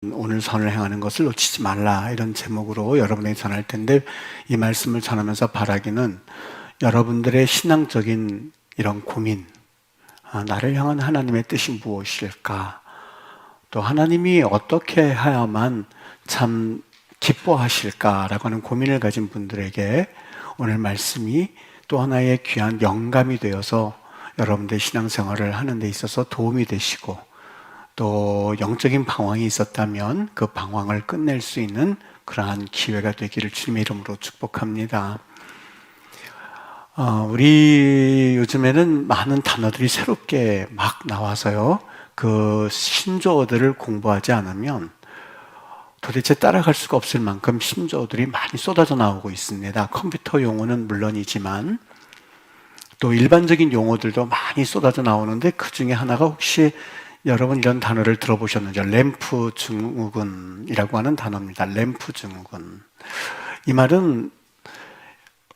오늘 선을 행하는 것을 놓치지 말라, 이런 제목으로 여러분에게 전할 텐데, 이 말씀을 전하면서 바라기는 여러분들의 신앙적인 이런 고민, 나를 향한 하나님의 뜻이 무엇일까, 또 하나님이 어떻게 해야만 참 기뻐하실까라고 하는 고민을 가진 분들에게 오늘 말씀이 또 하나의 귀한 영감이 되어서 여러분들의 신앙생활을 하는 데 있어서 도움이 되시고, 또 영적인 방황이 있었다면 그 방황을 끝낼 수 있는 그러한 기회가 되기를 주님의 이름으로 축복합니다. 우리 요즘에는 많은 단어들이 새롭게 막 나와서요, 그 신조어들을 공부하지 않으면 도대체 따라갈 수가 없을 만큼 신조어들이 많이 쏟아져 나오고 있습니다. 컴퓨터 용어는 물론이지만 또 일반적인 용어들도 많이 쏟아져 나오는데, 그 중에 하나가 혹시 여러분 이런 단어를 들어보셨는지, 램프 증후군이라고 하는 단어입니다. 램프 증후군. 이 말은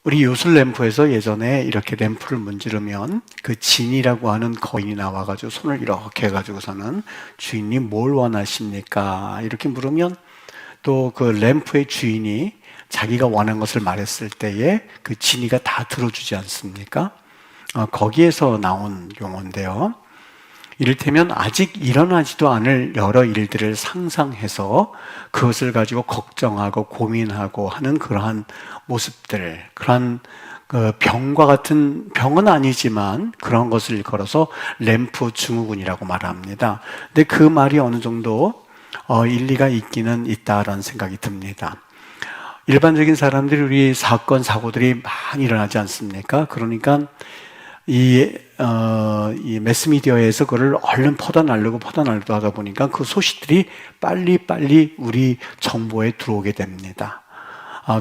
우리 요술 램프에서 예전에 이렇게 램프를 문지르면 그 진이라고 하는 거인이 나와가지고 손을 이렇게 해가지고서는 주인이 뭘 원하십니까? 이렇게 물으면 또 그 램프의 주인이 자기가 원하는 것을 말했을 때에 그 진이가 다 들어주지 않습니까? 거기에서 나온 용어인데요. 이를테면 아직 일어나지도 않을 여러 일들을 상상해서 그것을 가지고 걱정하고 고민하고 하는 그러한 모습들, 그러한 병과 같은, 병은 아니지만 그런 것을 일컬어서 램프 증후군이라고 말합니다. 근데 그 말이 어느 정도 일리가 있기는 있다라는 생각이 듭니다. 일반적인 사람들이 우리 사건, 사고들이 많이 일어나지 않습니까? 그러니까 이 매스미디어에서 그걸 얼른 퍼져나르고 하다 보니까 그 소식들이 빨리 우리 정보에 들어오게 됩니다.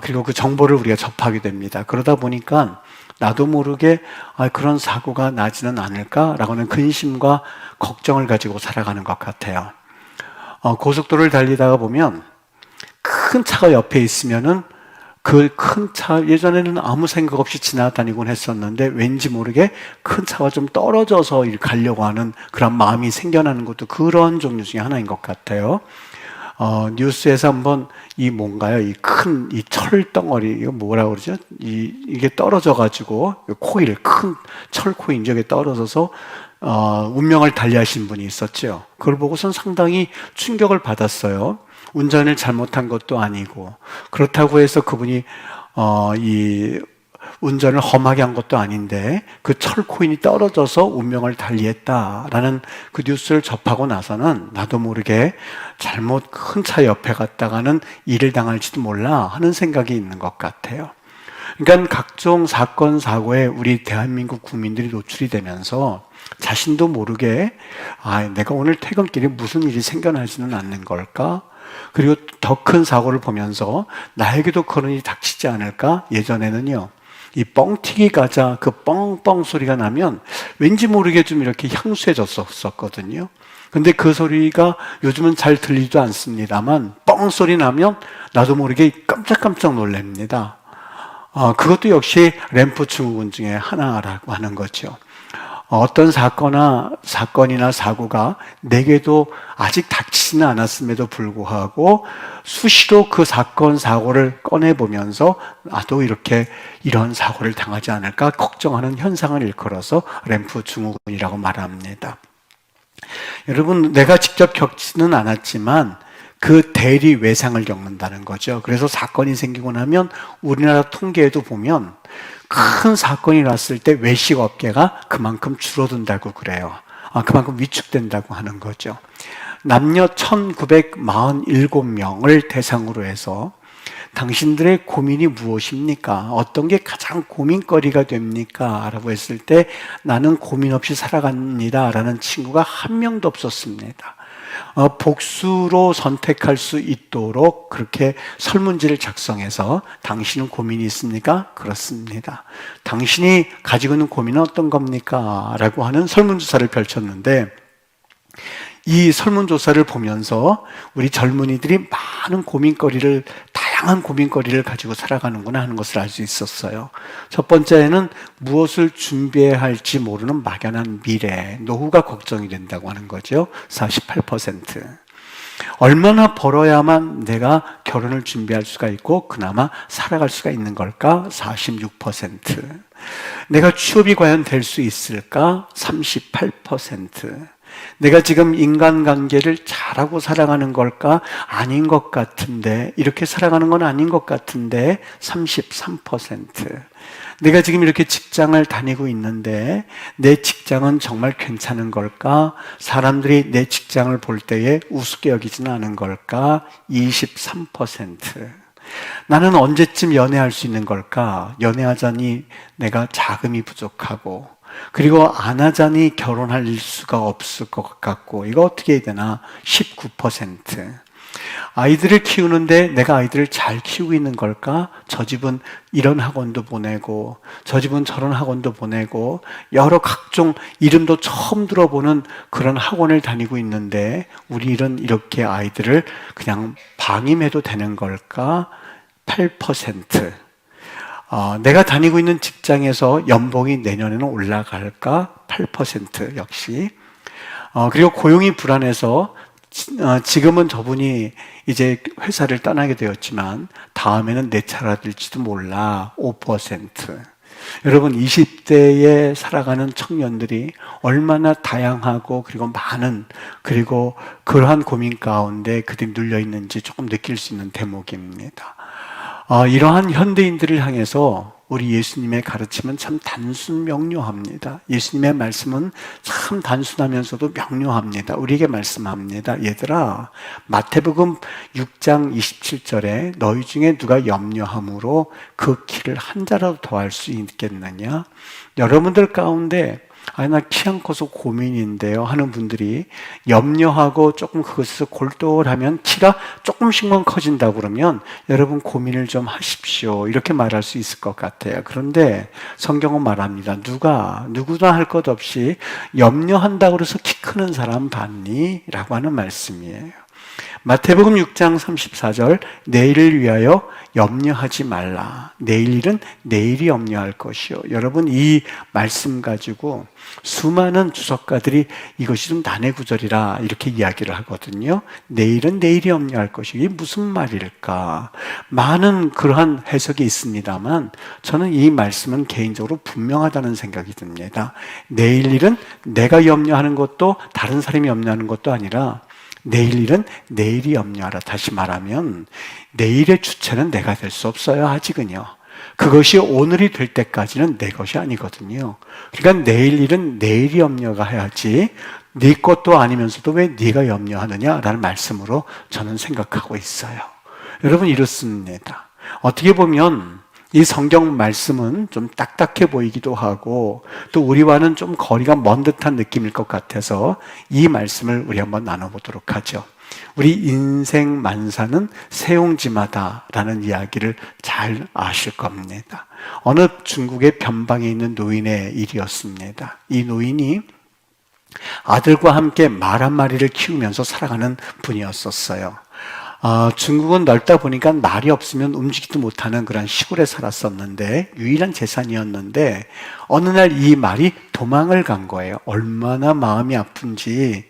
그리고 그 정보를 우리가 접하게 됩니다. 그러다 보니까 나도 모르게 그런 사고가 나지는 않을까라고 하는 근심과 걱정을 가지고 살아가는 것 같아요. 고속도로를 달리다가 보면 큰 차가 옆에 있으면은 그 큰 차, 예전에는 아무 생각 없이 지나다니곤 했었는데 왠지 모르게 큰 차와 좀 떨어져서 가려고 하는 그런 마음이 생겨나는 것도 그런 종류 중에 하나인 것 같아요. 뉴스에서 한번 뭔가요? 이 큰 철덩어리, 이거 뭐라고 그러죠? 이게 떨어져가지고, 큰 철코인 저게 떨어져서, 운명을 달리하신 분이 있었죠. 그걸 보고선 상당히 충격을 받았어요. 운전을 잘못한 것도 아니고, 그렇다고 해서 그분이 이 운전을 험하게 한 것도 아닌데 그 철코인이 떨어져서 운명을 달리했다라는 그 뉴스를 접하고 나서는 나도 모르게 잘못 큰 차 옆에 갔다가는 일을 당할지도 몰라 하는 생각이 있는 것 같아요. 그러니까 각종 사건, 사고에 우리 대한민국 국민들이 노출이 되면서 자신도 모르게 내가 오늘 퇴근길에 무슨 일이 생겨나지는 않는 걸까? 그리고 더 큰 사고를 보면서 나에게도 그런 일이 닥치지 않을까? 예전에는요, 이 뻥튀기 과자 그 뻥뻥 소리가 나면 왠지 모르게 좀 이렇게 향수해졌었거든요. 근데 그 소리가 요즘은 잘 들리지도 않습니다만 뻥 소리 나면 나도 모르게 깜짝깜짝 놀랍니다. 그것도 역시 램프 증후군 중에 하나라고 하는 거죠. 어떤 사건이나 사고가 내게도 아직 닥치지는 않았음에도 불구하고 수시로 그 사건, 사고를 꺼내보면서 나도 이런 사고를 당하지 않을까 걱정하는 현상을 일컬어서 램프 증후군이라고 말합니다. 여러분, 내가 직접 겪지는 않았지만 그 대리 외상을 겪는다는 거죠. 그래서 사건이 생기고 나면 우리나라 통계에도 보면 큰 사건이 났을 때 외식업계가 그만큼 줄어든다고 그래요. 그만큼 위축된다고 하는 거죠. 남녀 1947명을 대상으로 해서 당신들의 고민이 무엇입니까? 어떤 게 가장 고민거리가 됩니까? 라고 했을 때 나는 고민 없이 살아갑니다 라는 친구가 한 명도 없었습니다. 복수로 선택할 수 있도록 그렇게 설문지를 작성해서 당신은 고민이 있습니까? 그렇습니다. 당신이 가지고 있는 고민은 어떤 겁니까? 라고 하는 설문조사를 펼쳤는데, 이 설문조사를 보면서 우리 젊은이들이 많은 고민거리를, 다양한 고민거리를 가지고 살아가는구나 하는 것을 알 수 있었어요. 첫 번째는 무엇을 준비해야 할지 모르는 막연한 미래, 노후가 걱정이 된다고 하는 거죠. 48%. 얼마나 벌어야만 내가 결혼을 준비할 수가 있고 그나마 살아갈 수가 있는 걸까? 46%. 내가 취업이 과연 될 수 있을까? 38%. 내가 지금 인간관계를 잘하고 살아가는 걸까? 아닌 것 같은데, 이렇게 살아가는 건 아닌 것 같은데 33%. 내가 지금 이렇게 직장을 다니고 있는데 내 직장은 정말 괜찮은 걸까? 사람들이 내 직장을 볼 때에 우습게 여기지는 않은 걸까? 23%. 나는 언제쯤 연애할 수 있는 걸까? 연애하자니 내가 자금이 부족하고, 그리고 안 하자니 결혼할 수가 없을 것 같고, 이거 어떻게 해야 되나? 19%. 아이들을 키우는데 내가 아이들을 잘 키우고 있는 걸까? 저 집은 이런 학원도 보내고, 저 집은 저런 학원도 보내고, 여러 각종 이름도 처음 들어보는 그런 학원을 다니고 있는데 우리 일은 이렇게 아이들을 그냥 방임해도 되는 걸까? 8%. 내가 다니고 있는 직장에서 연봉이 내년에는 올라갈까? 8% 역시. 그리고 고용이 불안해서 지금은 저분이 이제 회사를 떠나게 되었지만 다음에는 내 차례가 될지도 몰라. 5%. 여러분, 20대에 살아가는 청년들이 얼마나 다양하고 그리고 많은, 그리고 그러한 고민 가운데 그들이 눌려 있는지 조금 느낄 수 있는 대목입니다. 이러한 현대인들을 향해서 우리 예수님의 가르침은 참 단순 명료합니다. 예수님의 말씀은 참 단순하면서도 명료합니다. 우리에게 말씀합니다. 얘들아, 마태복음 6장 27절에 너희 중에 누가 염려함으로 그 키를 한 자라도 더할 수 있겠느냐? 여러분들 가운데 나 키 안 커서 고민인데요 하는 분들이 염려하고 조금 그것에서 골똘하면 키가 조금씩만 커진다고 그러면 여러분 고민을 좀 하십시오, 이렇게 말할 수 있을 것 같아요. 그런데 성경은 말합니다. 누구나 할 것 없이 염려한다고 해서 키 크는 사람 봤니? 라고 하는 말씀이에요. 마태복음 6장 34절, 내일을 위하여 염려하지 말라. 내일 일은 내일이 염려할 것이요. 여러분, 이 말씀 가지고 수많은 주석가들이 이것이 좀 난해구절이라 이렇게 이야기를 하거든요. 내일은 내일이 염려할 것이요. 이게 무슨 말일까? 많은 그러한 해석이 있습니다만 저는 이 말씀은 개인적으로 분명하다는 생각이 듭니다. 내일 일은 내가 염려하는 것도 다른 사람이 염려하는 것도 아니라 내일 일은 내일이 염려하라. 다시 말하면 내일의 주체는 내가 될 수 없어요, 아직은요. 그것이 오늘이 될 때까지는 내 것이 아니거든요. 그러니까 내일 일은 내일이 염려가 해야지 네 것도 아니면서도 왜 네가 염려하느냐라는 말씀으로 저는 생각하고 있어요. 여러분, 이렇습니다. 어떻게 보면 이 성경 말씀은 좀 딱딱해 보이기도 하고 또 우리와는 좀 거리가 먼 듯한 느낌일 것 같아서 이 말씀을 우리 한번 나눠보도록 하죠. 우리 인생 만사는 세옹지마다라는 이야기를 잘 아실 겁니다. 어느 중국의 변방에 있는 노인의 일이었습니다. 이 노인이 아들과 함께 말 한 마리를 키우면서 살아가는 분이었었어요. 중국은 넓다 보니까 말이 없으면 움직이지도 못하는 그런 시골에 살았었는데 유일한 재산이었는데 어느 날 이 말이 도망을 간 거예요. 얼마나 마음이 아픈지.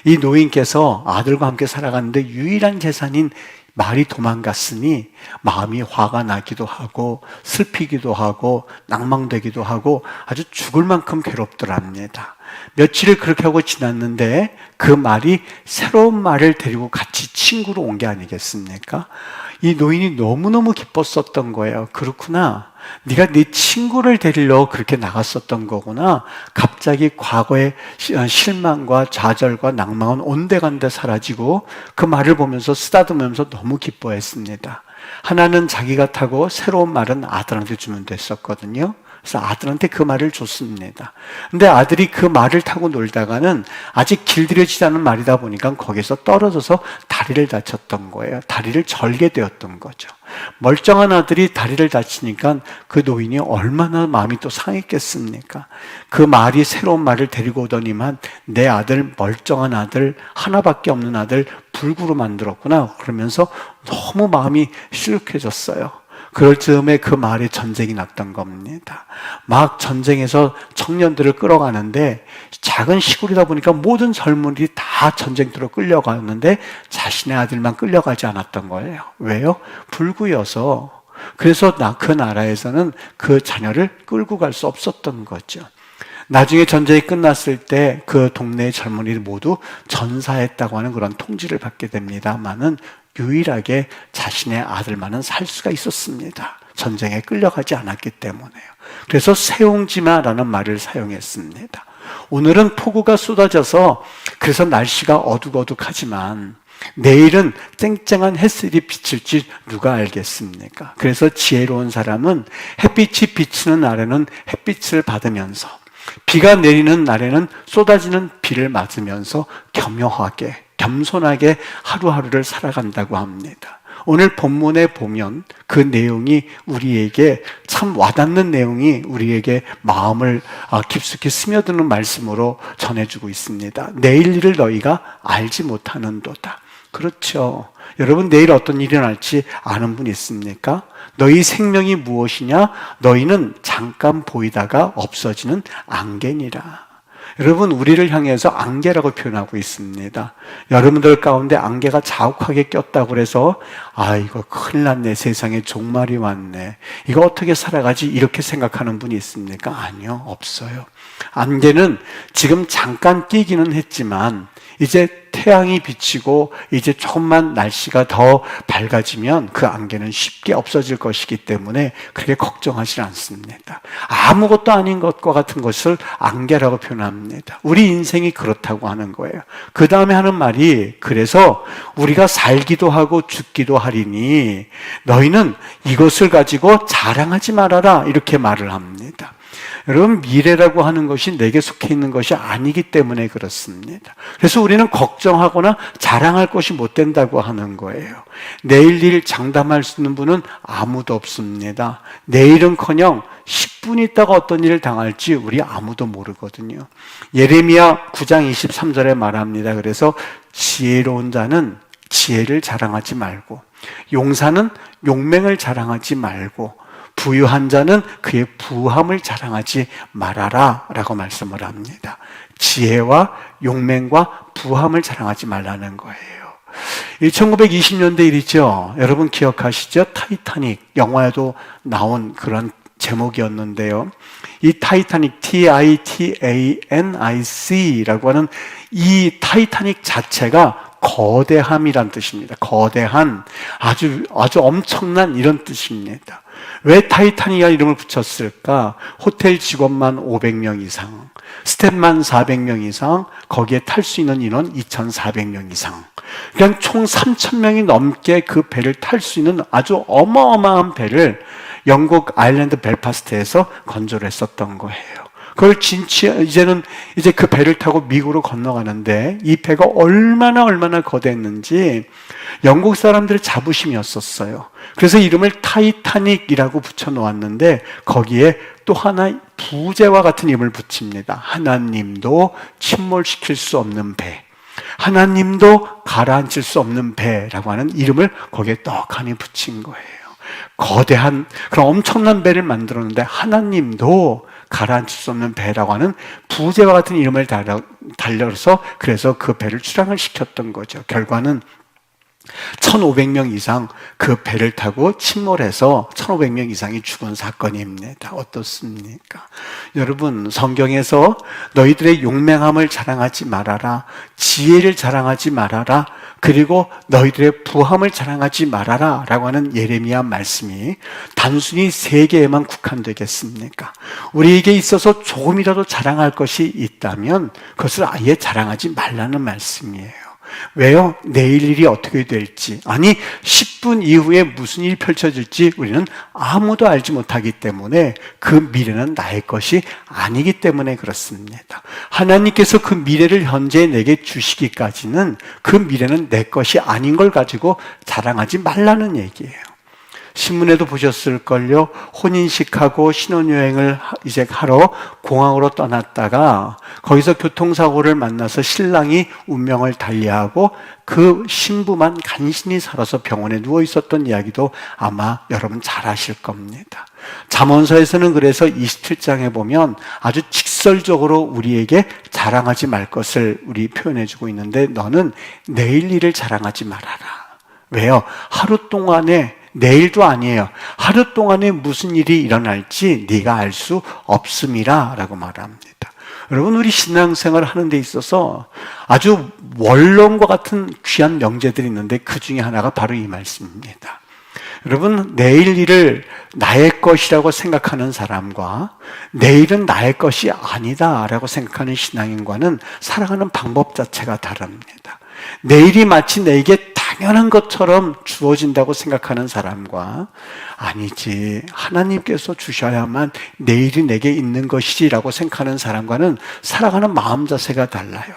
이 노인께서 아들과 함께 살아가는데 유일한 재산인 말이 도망갔으니 마음이 화가 나기도 하고 슬피기도 하고 낭망되기도 하고 아주 죽을 만큼 괴롭더랍니다. 며칠을 그렇게 하고 지났는데 그 말이 새로운 말을 데리고 같이 친구로 온 게 아니겠습니까? 이 노인이 너무너무 기뻤었던 거예요. 그렇구나. 네가 네 친구를 데리러 그렇게 나갔었던 거구나. 갑자기 과거의 실망과 좌절과 낭망은 온데간데 사라지고 그 말을 보면서 쓰다듬으면서 너무 기뻐했습니다. 하나는 자기가 타고 새로운 말은 아들한테 주면 됐었거든요. 그래서 아들한테 그 말을 줬습니다. 근데 아들이 그 말을 타고 놀다가는 아직 길들여지지 않은 말이다 보니까 거기서 떨어져서 다리를 다쳤던 거예요. 다리를 절게 되었던 거죠. 멀쩡한 아들이 다리를 다치니까 그 노인이 얼마나 마음이 또 상했겠습니까? 그 말이 새로운 말을 데리고 오더니만 내 아들, 멀쩡한 아들, 하나밖에 없는 아들 불구로 만들었구나. 그러면서 너무 마음이 시luc해졌어요. 그럴 즈음에 그 마을에 전쟁이 났던 겁니다. 막 전쟁에서 청년들을 끌어가는데 작은 시골이다 보니까 모든 젊은이들이 다 전쟁터로 끌려가는데 자신의 아들만 끌려가지 않았던 거예요. 왜요? 불구여서. 그래서 그 나라에서는 그 자녀를 끌고 갈 수 없었던 거죠. 나중에 전쟁이 끝났을 때 그 동네의 젊은이들 모두 전사했다고 하는 그런 통지를 받게 됩니다만은 유일하게 자신의 아들만은 살 수가 있었습니다. 전쟁에 끌려가지 않았기 때문에요. 그래서 세옹지마라는 말을 사용했습니다. 오늘은 폭우가 쏟아져서 그래서 날씨가 어둑어둑하지만 내일은 쨍쨍한 햇살이 비칠지 누가 알겠습니까? 그래서 지혜로운 사람은 햇빛이 비치는 날에는 햇빛을 받으면서 비가 내리는 날에는 쏟아지는 비를 맞으면서 겸허하게, 겸손하게 하루하루를 살아간다고 합니다. 오늘 본문에 보면 그 내용이 우리에게 참 와닿는 내용이 우리에게 마음을 깊숙이 스며드는 말씀으로 전해주고 있습니다. 내일 일을 너희가 알지 못하는도다. 그렇죠. 여러분 내일 어떤 일이 날지 아는 분 있습니까? 너희 생명이 무엇이냐? 너희는 잠깐 보이다가 없어지는 안개니라. 여러분 우리를 향해서 안개라고 표현하고 있습니다. 여러분들 가운데 안개가 자욱하게 꼈다고 해서 이거 큰일 났네, 세상에 종말이 왔네, 이거 어떻게 살아가지, 이렇게 생각하는 분이 있습니까? 아니요, 없어요. 안개는 지금 잠깐 끼기는 했지만 이제 태양이 비치고 이제 조금만 날씨가 더 밝아지면 그 안개는 쉽게 없어질 것이기 때문에 그렇게 걱정하지 않습니다. 아무것도 아닌 것과 같은 것을 안개라고 표현합니다. 우리 인생이 그렇다고 하는 거예요. 그 다음에 하는 말이 그래서 우리가 살기도 하고 죽기도 하리니 너희는 이것을 가지고 자랑하지 말아라, 이렇게 말을 합니다. 여러분 미래라고 하는 것이 내게 속해 있는 것이 아니기 때문에 그렇습니다. 그래서 우리는 걱정하거나 자랑할 것이 못 된다고 하는 거예요. 내일 일 장담할 수 있는 분은 아무도 없습니다. 내일은커녕 10분 있다가 어떤 일을 당할지 우리 아무도 모르거든요. 예레미야 9장 23절에 말합니다. 그래서 지혜로운 자는 지혜를 자랑하지 말고 용사는 용맹을 자랑하지 말고 부유한 자는 그의 부함을 자랑하지 말아라 라고 말씀을 합니다. 지혜와 용맹과 부함을 자랑하지 말라는 거예요. 1920년대 일이죠. 여러분 기억하시죠? 타이타닉 영화에도 나온 그런 제목이었는데요. 이 타이타닉, Titanic라고 하는 이 타이타닉 자체가 거대함이란 뜻입니다. 거대한, 아주 엄청난 이런 뜻입니다. 왜 타이타닉이라는 이름을 붙였을까? 호텔 직원만 500명 이상, 스태프만 400명 이상, 거기에 탈 수 있는 인원 2,400명 이상. 그러니까 총 3,000명이 넘게 그 배를 탈 수 있는 아주 어마어마한 배를 영국 아일랜드 벨파스트에서 건조를 했었던 거예요. 그걸 이제는 그 배를 타고 미국으로 건너가는데 이 배가 얼마나 거대했는지 영국 사람들의 자부심이었었어요. 그래서 이름을 타이타닉이라고 붙여놓았는데 거기에 또 하나 부제와 같은 이름을 붙입니다. 하나님도 침몰시킬 수 없는 배, 하나님도 가라앉힐 수 없는 배라고 하는 이름을 거기에 떡하니 붙인 거예요. 거대한 그런 엄청난 배를 만들었는데 하나님도 가라앉힐 수 없는 배라고 하는 부제와 같은 이름을 달려서 그래서 그 배를 출항을 시켰던 거죠. 결과는 1,500명 이상 그 배를 타고 침몰해서 1,500명 이상이 죽은 사건입니다. 어떻습니까? 여러분 성경에서 너희들의 용맹함을 자랑하지 말아라, 지혜를 자랑하지 말아라, 그리고 너희들의 부함을 자랑하지 말아라 라고 하는 예레미야 말씀이 단순히 세계에만 국한되겠습니까? 우리에게 있어서 조금이라도 자랑할 것이 있다면 그것을 아예 자랑하지 말라는 말씀이에요. 왜요? 내일 일이 어떻게 될지, 아니 10분 이후에 무슨 일이 펼쳐질지 우리는 아무도 알지 못하기 때문에 그 미래는 나의 것이 아니기 때문에 그렇습니다. 하나님께서 그 미래를 현재 내게 주시기까지는 그 미래는 내 것이 아닌 걸 가지고 자랑하지 말라는 얘기예요. 신문에도 보셨을걸요. 혼인식하고 신혼여행을 이제 하러 공항으로 떠났다가 거기서 교통사고를 만나서 신랑이 운명을 달리하고 그 신부만 간신히 살아서 병원에 누워 있었던 이야기도 아마 여러분 잘 아실 겁니다. 잠언서에서는 그래서 27장에 보면 아주 직설적으로 우리에게 자랑하지 말 것을 우리 표현해주고 있는데, 너는 내일 일을 자랑하지 말아라. 왜요? 하루 동안에, 내일도 아니에요, 하루 동안에 무슨 일이 일어날지 네가 알 수 없음이라 라고 말합니다. 여러분, 우리 신앙생활을 하는 데 있어서 아주 원론과 같은 귀한 명제들이 있는데 그 중에 하나가 바로 이 말씀입니다. 여러분, 내일 일을 나의 것이라고 생각하는 사람과 내일은 나의 것이 아니다 라고 생각하는 신앙인과는 살아가는 방법 자체가 다릅니다. 내일이 마치 내게 당연한 것처럼 주어진다고 생각하는 사람과, 아니지, 하나님께서 주셔야만 내일이 내게 있는 것이라고 생각하는 사람과는 살아가는 마음 자세가 달라요.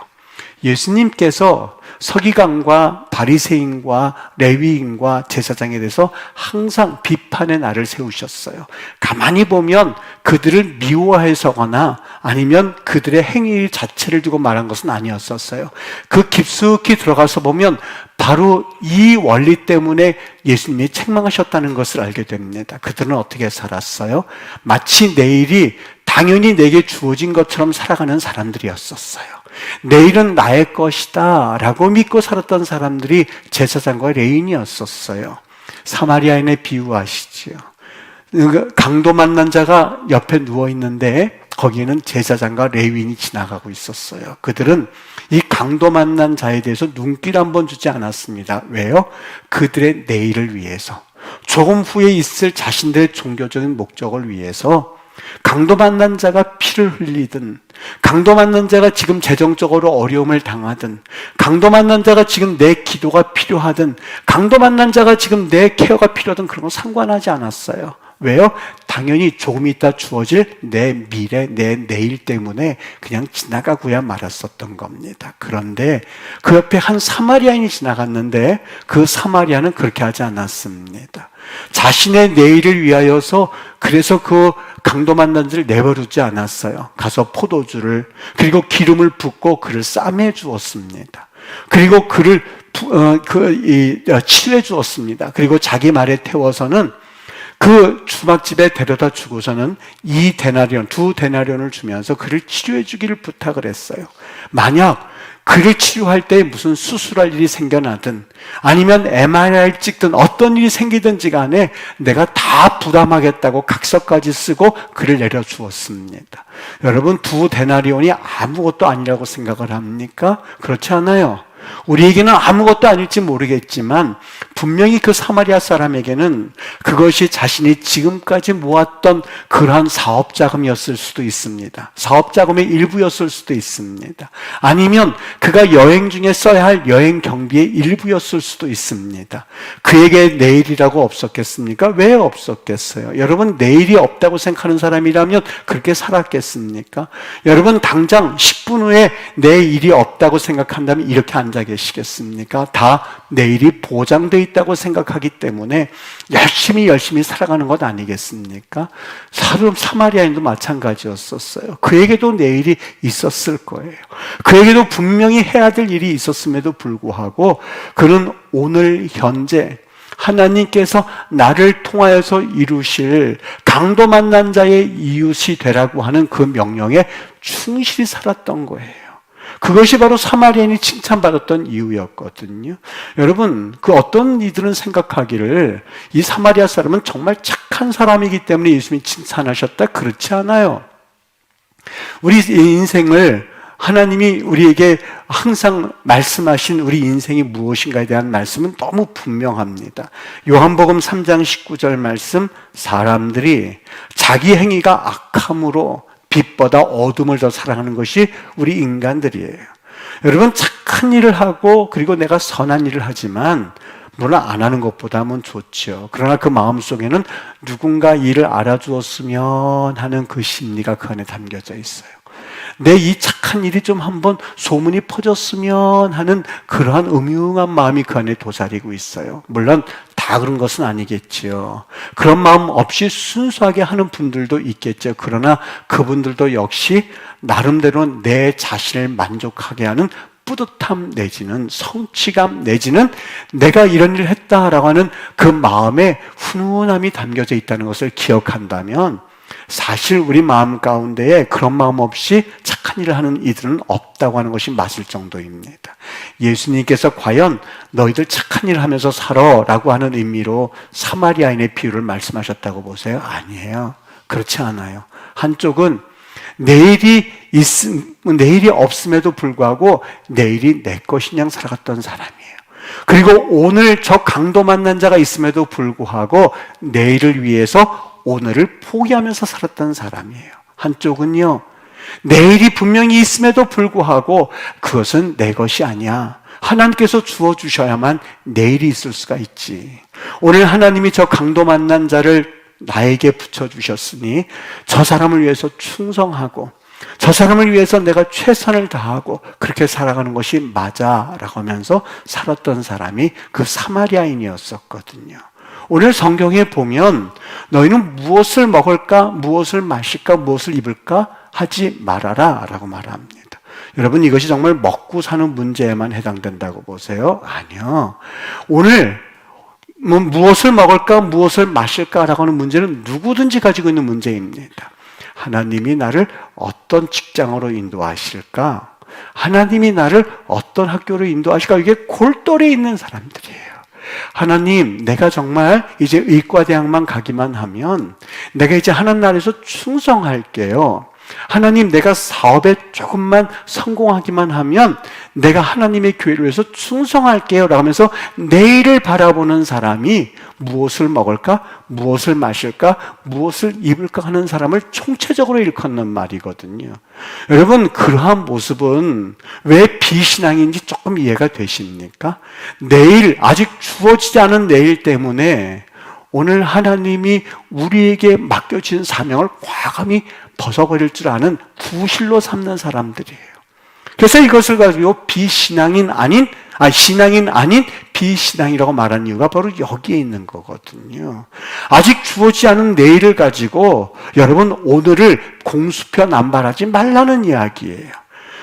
예수님께서 서기관과 바리새인과 레위인과 제사장에 대해서 항상 비판의 날을 세우셨어요. 가만히 보면 그들을 미워해서거나 아니면 그들의 행위 자체를 두고 말한 것은 아니었었어요. 그 깊숙이 들어가서 보면 바로 이 원리 때문에 예수님이 책망하셨다는 것을 알게 됩니다. 그들은 어떻게 살았어요? 마치 내일이 당연히 내게 주어진 것처럼 살아가는 사람들이었었어요. 내일은 나의 것이다 라고 믿고 살았던 사람들이 제사장과 레위인이었었어요. 사마리아인의 비유 아시지요? 강도 만난 자가 옆에 누워있는데 거기에는 제사장과 레위인이 지나가고 있었어요. 그들은 이 강도 만난 자에 대해서 눈길 한번 주지 않았습니다. 왜요? 그들의 내일을 위해서, 조금 후에 있을 자신들의 종교적인 목적을 위해서 강도 만난 자가 피를 흘리든, 강도 만난 자가 지금 재정적으로 어려움을 당하든, 강도 만난 자가 지금 내 기도가 필요하든, 강도 만난 자가 지금 내 케어가 필요하든 그런 건 상관하지 않았어요. 왜요? 당연히 조금 있다 주어질 내 미래, 내 내일 때문에 그냥 지나가고야 말았었던 겁니다. 그런데 그 옆에 한 사마리아인이 지나갔는데 그 사마리아는 그렇게 하지 않았습니다. 자신의 내일을 위하여서 그래서 그 강도 만난 자를 내버리지 않았어요. 가서 포도주를, 그리고 기름을 붓고 그를 싸매 주었습니다. 그리고 그를 치료해 주었습니다. 그리고 자기 말에 태워서는 그 주막집에 데려다 주고서는 2데나리온을 주면서 그를 치료해 주기를 부탁을 했어요. 만약 그를 치료할 때 무슨 수술할 일이 생겨나든 아니면 MRI를 찍든 어떤 일이 생기든지 간에 내가 다 부담하겠다고 각서까지 쓰고 그를 내려주었습니다. 여러분, 2데나리온이 아무것도 아니라고 생각을 합니까? 그렇지 않아요. 우리에게는 아무것도 아닐지 모르겠지만 분명히 그 사마리아 사람에게는 그것이 자신이 지금까지 모았던 그러한 사업자금이었을 수도 있습니다. 사업자금의 일부였을 수도 있습니다. 아니면 그가 여행 중에 써야 할 여행 경비의 일부였을 수도 있습니다. 그에게 내일이라고 없었겠습니까? 왜 없었겠어요? 여러분, 내일이 없다고 생각하는 사람이라면 그렇게 살았겠습니까? 여러분, 당장 10분 후에 내 일이 없다고 생각한다면 이렇게 앉아 계시겠습니까? 다 내일이 보장되어 있다고 생각하기 때문에 열심히 살아가는 것 아니겠습니까? 사마리아인도 마찬가지였었어요. 그에게도 내일이 있었을 거예요. 그에게도 분명히 해야 될 일이 있었음에도 불구하고 그는 오늘 현재 하나님께서 나를 통하여서 이루실 강도 만난 자의 이웃이 되라고 하는 그 명령에 충실히 살았던 거예요. 그것이 바로 사마리아인이 칭찬받았던 이유였거든요. 여러분, 그 어떤 이들은 생각하기를 이 사마리아 사람은 정말 착한 사람이기 때문에 예수님이 칭찬하셨다. 그렇지 않아요. 우리 인생을 하나님이 우리에게 항상 말씀하신 우리 인생이 무엇인가에 대한 말씀은 너무 분명합니다. 요한복음 3장 19절 말씀, 사람들이 자기 행위가 악함으로 빛보다 어둠을 더 사랑하는 것이 우리 인간들이에요. 여러분, 착한 일을 하고 그리고 내가 선한 일을 하지만 물론 안 하는 것보다는 좋죠. 그러나 그 마음속에는 누군가 이를 알아주었으면 하는 그 심리가 그 안에 담겨져 있어요. 내 이 착한 일이 좀 한번 소문이 퍼졌으면 하는 그러한 음흉한 마음이 그 안에 도사리고 있어요. 물론 다 그런 것은 아니겠지요. 그런 마음 없이 순수하게 하는 분들도 있겠죠. 그러나 그분들도 역시 나름대로 내 자신을 만족하게 하는 뿌듯함 내지는 성취감 내지는 내가 이런 일을 했다라고 하는 그 마음에 훈훈함이 담겨져 있다는 것을 기억한다면 사실 우리 마음 가운데에 그런 마음 없이 착한 일을 하는 이들은 없다고 하는 것이 맞을 정도입니다. 예수님께서 과연 너희들 착한 일을 하면서 살아 라고 하는 의미로 사마리아인의 비유를 말씀하셨다고 보세요? 아니에요. 그렇지 않아요. 한쪽은 내일이 없음에도 불구하고 내일이 내 것인 양 살아갔던 사람이에요. 그리고 오늘 저 강도 만난 자가 있음에도 불구하고 내일을 위해서 오늘을 포기하면서 살았던 사람이에요. 한쪽은요, 내일이 분명히 있음에도 불구하고 그것은 내 것이 아니야. 하나님께서 주어주셔야만 내일이 있을 수가 있지. 오늘 하나님이 저 강도 만난 자를 나에게 붙여주셨으니 저 사람을 위해서 충성하고 저 사람을 위해서 내가 최선을 다하고 그렇게 살아가는 것이 맞아라고 하면서 살았던 사람이 그 사마리아인이었었거든요. 오늘 성경에 보면 너희는 무엇을 먹을까, 무엇을 마실까, 무엇을 입을까 하지 말아라 라고 말합니다. 여러분, 이것이 정말 먹고 사는 문제에만 해당된다고 보세요? 아니요. 오늘 무엇을 먹을까, 무엇을 마실까라고 하는 문제는 누구든지 가지고 있는 문제입니다. 하나님이 나를 어떤 직장으로 인도하실까? 하나님이 나를 어떤 학교로 인도하실까? 이게 골똘히 있는 사람들이에요. 하나님, 내가 정말 이제 의과대학만 가기만 하면 내가 이제 하나님 나라에서 충성할게요. 하나님, 내가 사업에 조금만 성공하기만 하면 내가 하나님의 교회를 위해서 충성할게요 라고 하면서 내일을 바라보는 사람이 무엇을 먹을까, 무엇을 마실까, 무엇을 입을까 하는 사람을 총체적으로 일컫는 말이거든요. 여러분, 그러한 모습은 왜 비신앙인지 조금 이해가 되십니까? 내일, 아직 주어지지 않은 내일 때문에 오늘 하나님이 우리에게 맡겨진 사명을 과감히 벗어버릴 줄 아는 구실로 삼는 사람들이에요. 그래서 이것을 가지고 신앙인 아닌 비신앙이라고 말하는 이유가 바로 여기에 있는 거거든요. 아직 주어지지 않은 내일을 가지고 여러분 오늘을 공수표 남발하지 말라는 이야기예요.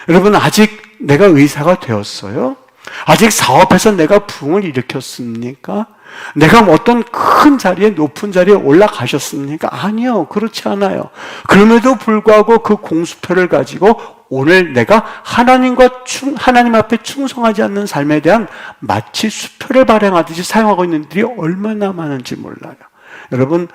여러분, 아직 내가 의사가 되었어요? 아직 사업에서 내가 부흥을 일으켰습니까? 내가 어떤 큰 자리에, 높은 자리에 올라가셨습니까? 아니요, 그렇지 않아요. 그럼에도 불구하고 그 공수표를 가지고 오늘 내가 하나님 앞에 충성하지 않는 삶에 대한 마치 수표를 발행하듯이 사용하고 있는 분들이 얼마나 많은지 몰라요. 여러분,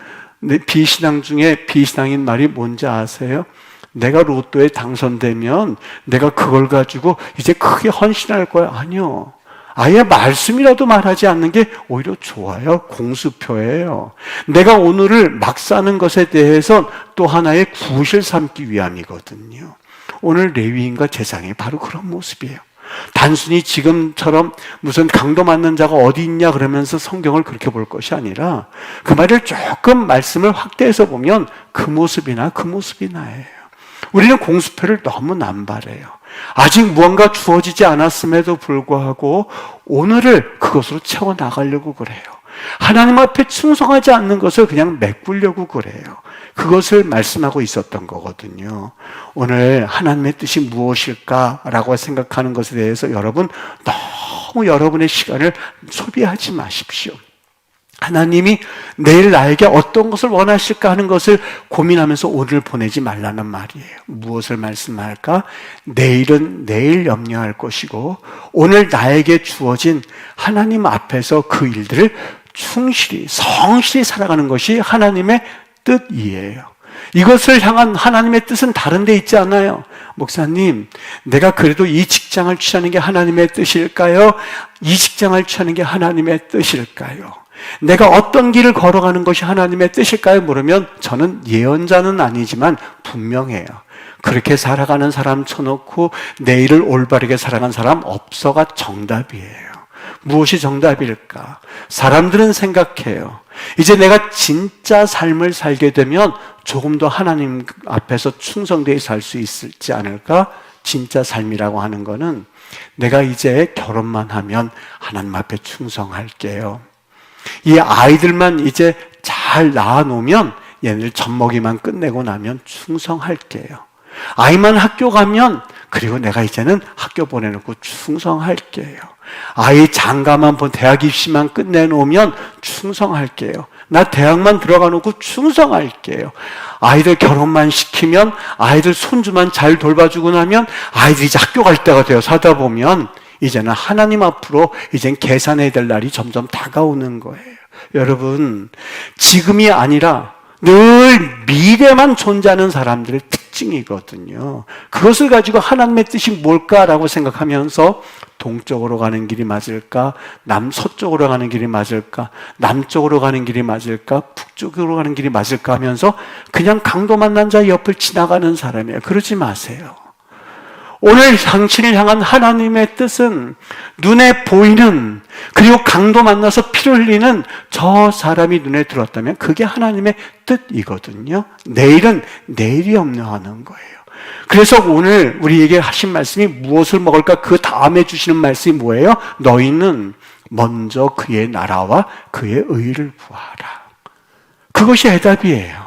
비신앙 중에 비신앙인 말이 뭔지 아세요? 내가 로또에 당선되면 내가 그걸 가지고 이제 크게 헌신할 거야. 아니요. 아예 말씀이라도 말하지 않는 게 오히려 좋아요. 공수표예요. 내가 오늘을 막 사는 것에 대해서 또 하나의 구실 삼기 위함이거든요. 오늘 레위인과 제사장이 바로 그런 모습이에요. 단순히 지금처럼 무슨 강도 맞는 자가 어디 있냐 그러면서 성경을 그렇게 볼 것이 아니라 그 말을 조금 말씀을 확대해서 보면 그 모습이 나예요. 우리는 공수표를 너무 남발해요. 아직 무언가 주어지지 않았음에도 불구하고 오늘을 그것으로 채워나가려고 그래요. 하나님 앞에 충성하지 않는 것을 그냥 메꾸려고 그래요. 그것을 말씀하고 있었던 거거든요. 오늘 하나님의 뜻이 무엇일까라고 생각하는 것에 대해서 여러분 너무 여러분의 시간을 소비하지 마십시오. 하나님이 내일 나에게 어떤 것을 원하실까 하는 것을 고민하면서 오늘 보내지 말라는 말이에요. 무엇을 말씀할까? 내일은 내일 염려할 것이고 오늘 나에게 주어진 하나님 앞에서 그 일들을 충실히 성실히 살아가는 것이 하나님의 뜻이에요. 이것을 향한 하나님의 뜻은 다른 데 있지 않아요. 목사님, 내가 그래도 이 직장을 취하는 게 하나님의 뜻일까요? 이 직장을 취하는 게 하나님의 뜻일까요? 내가 어떤 길을 걸어가는 것이 하나님의 뜻일까요? 물으면 저는 예언자는 아니지만 분명해요. 그렇게 살아가는 사람 쳐놓고 내일을 올바르게 살아가는 사람 없어가 정답이에요. 무엇이 정답일까? 사람들은 생각해요. 이제 내가 진짜 삶을 살게 되면 조금 더 하나님 앞에서 충성되게 살 수 있지 않을까? 진짜 삶이라고 하는 거는 내가 이제 결혼만 하면 하나님 앞에 충성할게요. 이 아이들만 이제 잘 낳아놓으면 얘네들 젖먹이만 끝내고 나면 충성할게요. 아이만 학교 가면 그리고 내가 이제는 학교 보내놓고 충성할게요. 아이 장가만 대학 입시만 끝내놓으면 충성할게요. 나 대학만 들어가 놓고 충성할게요. 아이들 결혼만 시키면 아이들 손주만 잘 돌봐주고 나면 아이들이 이제 학교 갈 때가 되어 사다 보면 이제는 하나님 앞으로 이젠 계산해야 될 날이 점점 다가오는 거예요. 여러분, 지금이 아니라 늘 미래만 존재하는 사람들의 특징이거든요. 그것을 가지고 하나님의 뜻이 뭘까라고 생각하면서 동쪽으로 가는 길이 맞을까? 서쪽으로 가는 길이 맞을까? 남쪽으로 가는 길이 맞을까? 북쪽으로 가는 길이 맞을까 하면서 그냥 강도 만난 자 옆을 지나가는 사람이에요. 그러지 마세요. 오늘 당신을 향한 하나님의 뜻은 눈에 보이는, 그리고 강도 만나서 피를 흘리는 저 사람이 눈에 들어왔다면 그게 하나님의 뜻이거든요. 내일은 내일이 없노하는 거예요. 그래서 오늘 우리에게 하신 말씀이 무엇을 먹을까? 그 다음에 주시는 말씀이 뭐예요? 너희는 먼저 그의 나라와 그의 의를 구하라. 그것이 해답이에요.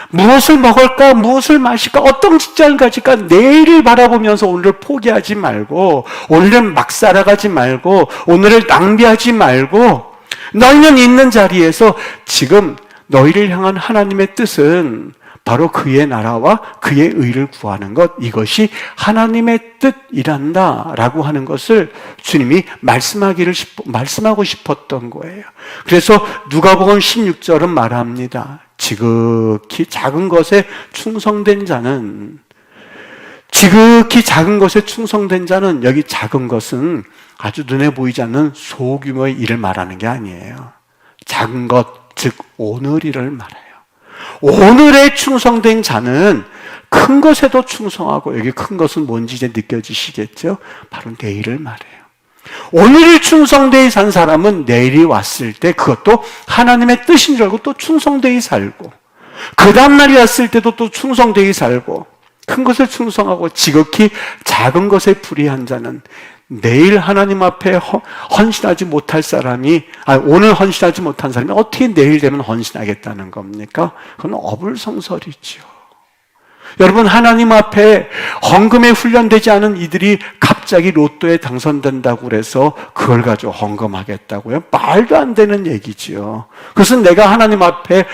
무엇을 먹을까? 무엇을 마실까? 어떤 직장을 가질까? 내일을 바라보면서 오늘을 포기하지 말고, 오늘은 막 살아가지 말고, 오늘을 낭비하지 말고, 너희는 있는 자리에서 지금 너희를 향한 하나님의 뜻은 바로 그의 나라와 그의 의를 구하는 것, 이것이 하나님의 뜻이란다 라고 하는 것을 주님이 말씀하고 싶었던 거예요. 그래서 누가복음 16절은 말합니다. 지극히 작은 것에 충성된 자는, 여기 작은 것은 아주 눈에 보이지 않는 소규모의 일을 말하는 게 아니에요. 작은 것, 즉 오늘일을 말해요. 오늘에 충성된 자는 큰 것에도 충성하고, 여기 큰 것은 뭔지 이제 느껴지시겠죠? 바로 내일을 말해요. 오늘을 충성되이 산 사람은 내일이 왔을 때 그것도 하나님의 뜻인 줄 알고 또 충성되이 살고, 그 다음날이 왔을 때도 또 충성되이 살고, 큰 것을 충성하고 지극히 작은 것에 불의한 자는 내일 하나님 앞에 헌신하지 못할 사람이, 오늘 헌신하지 못한 사람이 어떻게 내일 되면 헌신하겠다는 겁니까? 그건 어불성설이죠. 여러분, 하나님 앞에 헌금에 훈련되지 않은 이들이 갑자기 로또에 당선된다고 그래서 그걸 가지고 헌금하겠다고요? 말도 안 되는 얘기지요. 그것은 내가 하나님 앞에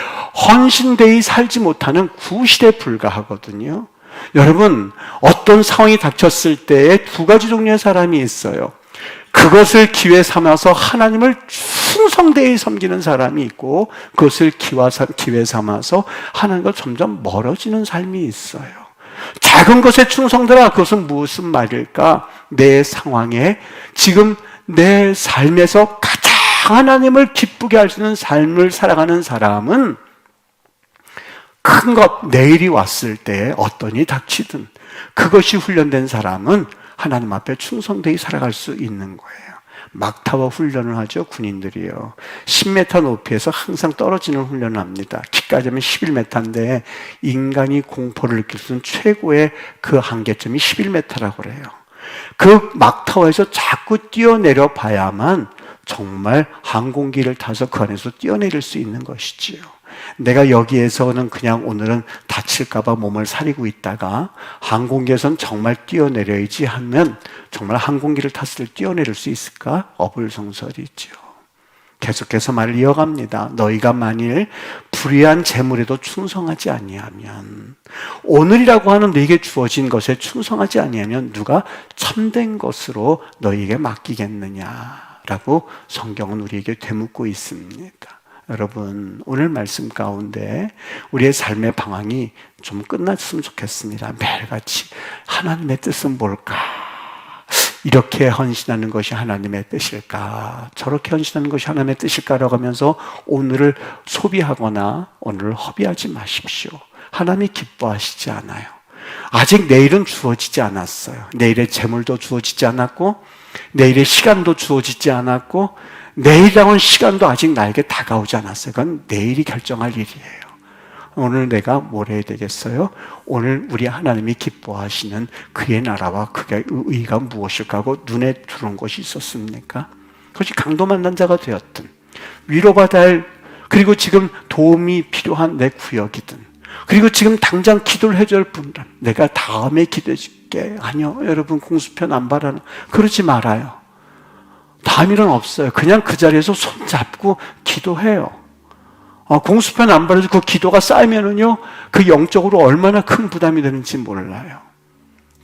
헌신되이 살지 못하는 구실에 불과하거든요. 여러분, 어떤 상황이 닥쳤을 때에 두 가지 종류의 사람이 있어요. 그것을 기회 삼아서 하나님을 충성되이 섬기는 사람이 있고, 그것을 기회 삼아서 하나님과 점점 멀어지는 삶이 있어요. 작은 것에 충성되라. 그것은 무슨 말일까? 내 상황에, 지금 내 삶에서 가장 하나님을 기쁘게 할 수 있는 삶을 살아가는 사람은 큰 것, 내일이 왔을 때 어떤 일이 닥치든 그것이 훈련된 사람은 하나님 앞에 충성되이 살아갈 수 있는 거예요. 막타와 훈련을 하죠, 군인들이요. 10m 높이에서 항상 떨어지는 훈련을 합니다. 키까지 하면 11m인데 인간이 공포를 느낄 수 있는 최고의 그 한계점이 11m라고 그래요. 그 막타워에서 자꾸 뛰어내려 봐야만 정말 항공기를 타서 그 안에서 뛰어내릴 수 있는 것이지요. 내가 여기에서는 그냥 오늘은 다칠까봐 몸을 사리고 있다가 항공기에서는 정말 뛰어내려야지 하면 정말 항공기를 탔을 때 뛰어내릴 수 있을까? 어불성설이죠. 계속해서 말을 이어갑니다. 너희가 만일 불의한 재물에도 충성하지 아니하면, 오늘이라고 하는 너희에게 주어진 것에 충성하지 아니하면 누가 참된 것으로 너희에게 맡기겠느냐라고 성경은 우리에게 되묻고 있습니다. 여러분, 오늘 말씀 가운데 우리의 삶의 방황이 좀 끝났으면 좋겠습니다. 매일같이 하나님의 뜻은 뭘까? 이렇게 헌신하는 것이 하나님의 뜻일까? 저렇게 헌신하는 것이 하나님의 뜻일까라고 하면서 오늘을 소비하거나 오늘을 허비하지 마십시오. 하나님이 기뻐하시지 않아요. 아직 내일은 주어지지 않았어요. 내일의 재물도 주어지지 않았고, 내일의 시간도 주어지지 않았고, 내일이라고 하는 시간도 아직 나에게 다가오지 않았어요. 그건 내일이 결정할 일이에요. 오늘 내가 뭘 해야 되겠어요? 오늘 우리 하나님이 기뻐하시는 그의 나라와 그의 의가 무엇일까 하고 눈에 들어온 것이 있었습니까? 그것이 강도 만난 자가 되었든, 위로받아야 할, 그리고 지금 도움이 필요한 내 구역이든, 그리고 지금 당장 기도를 해줄 분들, 내가 다음에 기도해 줄게. 아니요, 여러분, 공수편 안 바라는, 그러지 말아요. 다음 일은 없어요. 그냥 그 자리에서 손 잡고 기도해요. 공수편 안 받아주고 그 기도가 쌓이면은요, 그 영적으로 얼마나 큰 부담이 되는지 몰라요.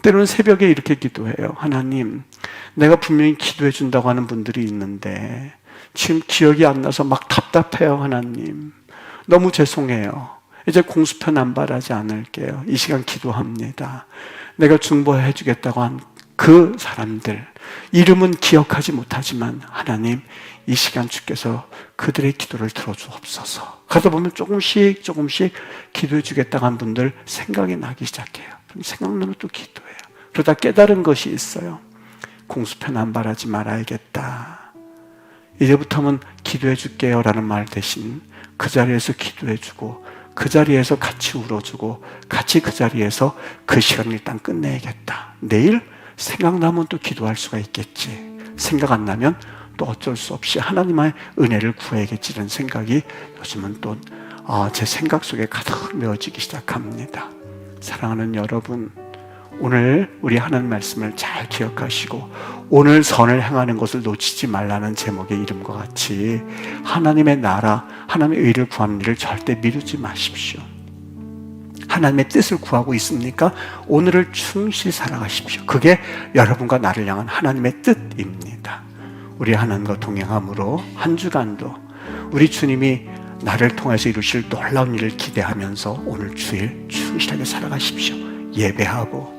때로는 새벽에 이렇게 기도해요. 하나님, 내가 분명히 기도해 준다고 하는 분들이 있는데 지금 기억이 안 나서 막 답답해요. 하나님, 너무 죄송해요. 이제 공수편 안 바라지 않을게요. 이 시간 기도합니다. 내가 중보해 주겠다고 한 그 사람들, 이름은 기억하지 못하지만 하나님, 이 시간 주께서 그들의 기도를 들어주옵소서. 가다 보면 조금씩 기도해 주겠다고 한 분들 생각이 나기 시작해요. 그럼 생각나면 또 기도해요. 그러다 깨달은 것이 있어요. 공수편 안 바라지 말아야겠다. 이제부터는 기도해 줄게요 라는 말 대신 그 자리에서 기도해 주고, 그 자리에서 같이 울어주고, 같이 그 자리에서 그 시간을 일단 끝내야겠다. 내일 생각나면 또 기도할 수가 있겠지. 생각 안 나면 또 어쩔 수 없이 하나님의 은혜를 구해야겠지라는 생각이 요즘은 또 제 생각 속에 가득 메워지기 시작합니다. 사랑하는 여러분, 오늘 우리 하나님 말씀을 잘 기억하시고 오늘 선을 행하는 것을 놓치지 말라는 제목의 이름과 같이 하나님의 나라, 하나님의 의를 구하는 일을 절대 미루지 마십시오. 하나님의 뜻을 구하고 있습니까? 오늘을 충실히 살아가십시오. 그게 여러분과 나를 향한 하나님의 뜻입니다. 우리 하나님과 동행함으로 한 주간도 우리 주님이 나를 통해서 이루실 놀라운 일을 기대하면서 오늘 주일 충실하게 살아가십시오. 예배하고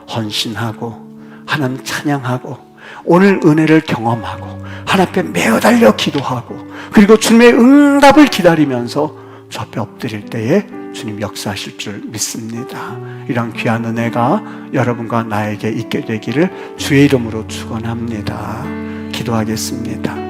헌신하고 하나님 찬양하고 오늘 은혜를 경험하고 하나님 앞에 매어달려 기도하고 그리고 주님의 응답을 기다리면서 주 앞에 엎드릴 때에 주님 역사하실 줄 믿습니다. 이런 귀한 은혜가 여러분과 나에게 있게 되기를 주의 이름으로 축원합니다. 기도하겠습니다.